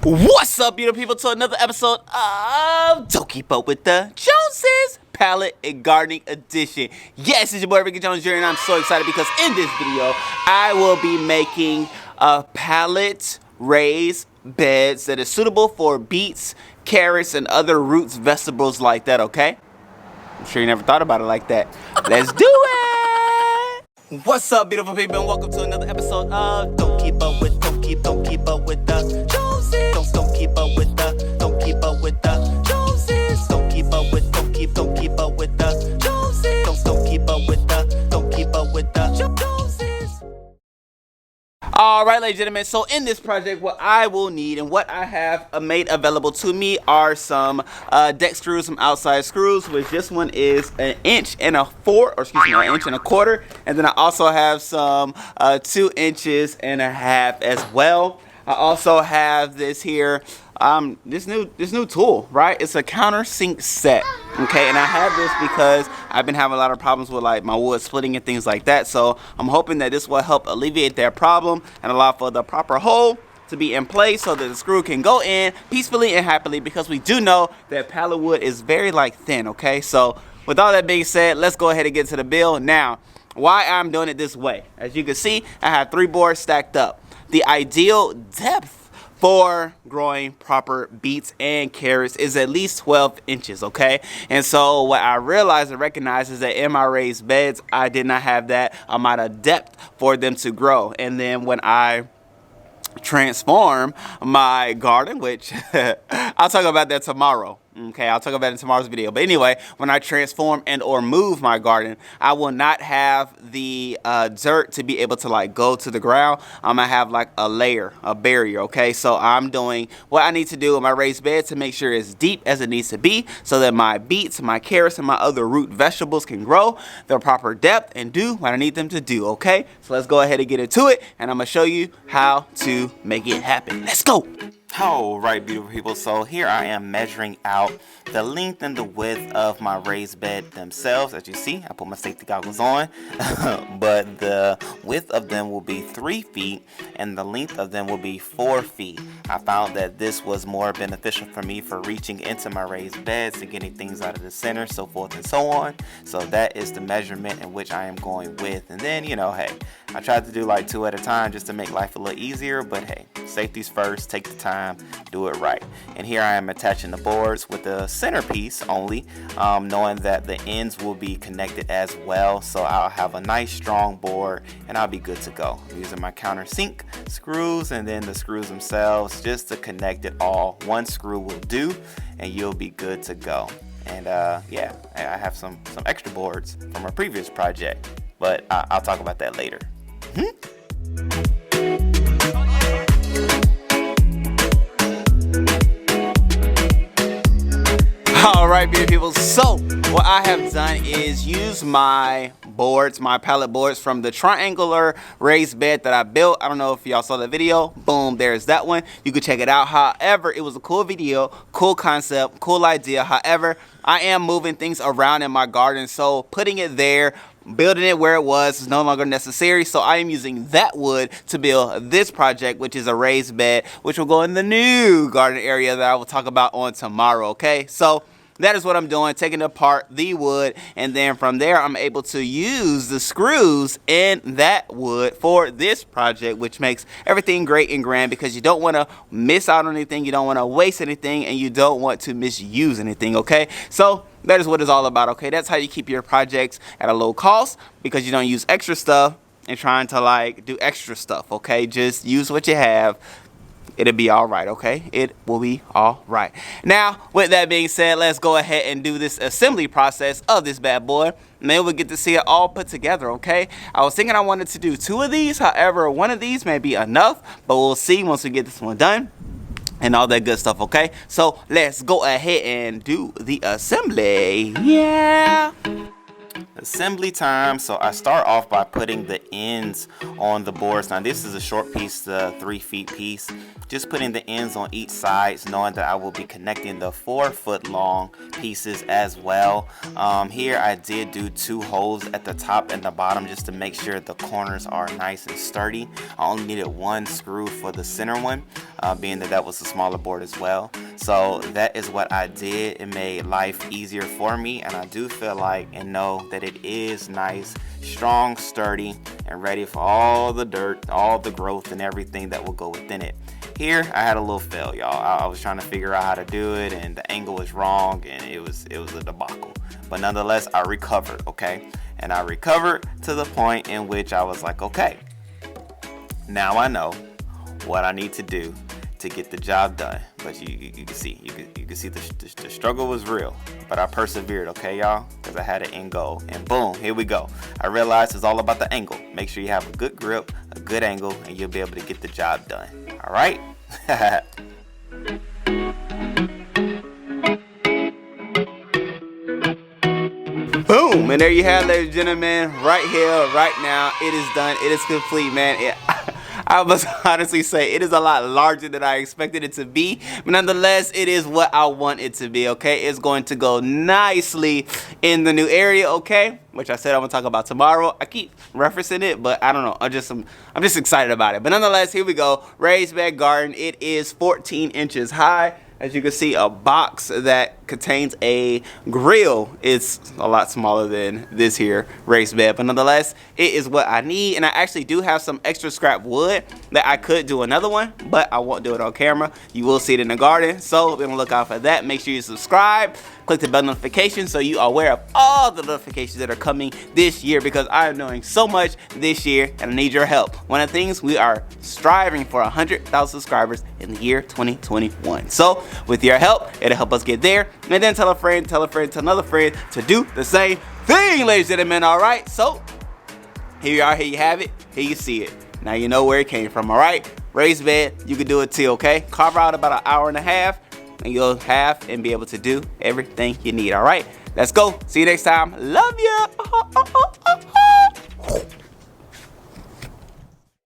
What's up, beautiful people, to another episode of Don't Keep Up with the Joneses Palette and Gardening Edition. Yes, it's your boy Rickey Jones Jr. and I'm so excited because in this video I will be making palette raised beds that is suitable for beets, carrots, and other roots, vegetables like that, okay? I'm sure you never thought about it like that. Let's do it! What's up, beautiful people, and welcome to another episode of Don't Keep Up with the Joneses. Don't keep up with the Joneses. Don't keep up with the Joneses. Don't keep up with the Joneses. Don't keep up with the Joneses. Alright, ladies and gentlemen, so in this project what I will need and what I have made available to me are some deck screws, some outside screws, which this one is an inch and a quarter, and then I also have some 2 inches and a half as well. I also have this here, this new tool, right? It's a countersink set, okay? And I have this because I've been having a lot of problems with like my wood splitting and things like that. So I'm hoping that this will help alleviate that problem and allow for the proper hole to be in place so that the screw can go in peacefully and happily, because we do know that pallet wood is very thin, okay? So with all that being said, let's go ahead and get to the build. Now, why I'm doing it this way, as you can see, I have 3 boards stacked up. The ideal depth for growing proper beets and carrots is at least 12 inches, okay? And so what I realized and recognized is that in my raised beds, I did not have that amount of depth for them to grow. And then when I transform my garden, which I'll talk about that tomorrow. Okay, I'll talk about it in tomorrow's video. But anyway, when I transform and or move my garden, I will not have the dirt to be able to go to the ground. I'm gonna have a layer, a barrier, okay? So I'm doing what I need to do in my raised bed to make sure it's deep as it needs to be so that my beets, my carrots, and my other root vegetables can grow the proper depth and do what I need them to do, okay? So let's go ahead and get into it, and I'm gonna show you how to make it happen. Let's go! Alright, beautiful people, so here I am measuring out the length and the width of my raised bed themselves. As you see, I put my safety goggles on, but the width of them will be 3 feet and the length of them will be 4 feet. I found that this was more beneficial for me for reaching into my raised beds and getting things out of the center, so forth and so on. So that is the measurement in which I am going with. And then, hey, I tried to do 2 at a time just to make life a little easier, but hey, safety's first, take the time, do it right. And here I am attaching the boards with the centerpiece only, knowing that the ends will be connected as well, so I'll have a nice strong board and I'll be good to go. I'm using my countersink screws and then the screws themselves just to connect it all. 1 screw will do and you'll be good to go. And yeah, I have some extra boards from a previous project, but I'll talk about that later. Alright, beautiful people, so what I have done is use my boards, my pallet boards from the triangular raised bed that I built. I don't know if y'all saw the video. Boom, there's that one. You can check it out. However, it was a cool video, cool concept, cool idea. However, I am moving things around in my garden, so putting it there, building it where it was, is no longer necessary. So I am using that wood to build this project, which is a raised bed, which will go in the new garden area that I will talk about on tomorrow, okay? So that is what I'm doing, taking apart the wood, and then from there I'm able to use the screws in that wood for this project, which makes everything great and grand because you don't want to miss out on anything, you don't want to waste anything, and you don't want to misuse anything, okay? So that is what it's all about, okay? That's how you keep your projects at a low cost, because you don't use extra stuff and trying to do extra stuff, okay? Just use what you have. It'll be all right, okay? It will be all right. Now, with that being said, let's go ahead and do this assembly process of this bad boy. And then we'll get to see it all put together, okay? I was thinking I wanted to do 2 of these. However, 1 of these may be enough, but we'll see once we get this one done and all that good stuff, okay? So let's go ahead and do the assembly. Yeah. assembly time. So I start off by putting the ends on the boards. Now this is a short piece, the 3 feet piece. Just putting the ends on each side, knowing that I will be connecting the 4 foot long pieces as well. Here I did do 2 holes at the top and the bottom just to make sure the corners are nice and sturdy. I only needed 1 screw for the center one, being that was a smaller board as well. So that is what I did. It made life easier for me, and I do feel like and know that it is nice, strong, sturdy, and ready for all the dirt, all the growth, and everything that will go within it. Here I had a little fail, y'all. I was trying to figure out how to do it, and the angle was wrong, and it was a debacle. But nonetheless, I recovered, okay? And I recovered to the point in which I was like, okay, now I know what I need to do to get the job done. But you can see, you can see the struggle was real, but I persevered, okay, y'all, because I had an end goal. And boom, here we go. I realized it's all about the angle. Make sure you have a good grip, a good angle, and you'll be able to get the job done. All right. Boom, and there you have it, ladies and gentlemen, right here, right now. It is done. It is complete, man. I must honestly say it is a lot larger than I expected it to be, but nonetheless, it is what I want it to be, okay? It's going to go nicely in the new area, okay? Which I said I'm gonna talk about tomorrow. I keep referencing it, but I don't know. I'm just excited about it. But nonetheless, here we go. Raised bed garden. It is 14 inches high. As you can see, a box that contains a grill is a lot smaller than this here raised bed, but nonetheless, it is what I need. And I actually do have some extra scrap wood that I could do another one, but I won't do it on camera. You will see it in the garden, so be on the lookout for that. Make sure you subscribe, click the bell notification so you are aware of all the notifications that are coming this year, because I am doing so much this year and I need your help. One of the things, we are striving for 100,000 subscribers in the year 2021. So with your help, it'll help us get there. And then tell a friend, tell another friend to do the same thing, ladies and gentlemen. All right, so here you are, here you have it, here you see it. Now you know where it came from. All right, raised bed, you can do it too, okay? Carve out about an hour and a half and you'll have and be able to do everything you need. All right, let's go. See you next time. Love ya.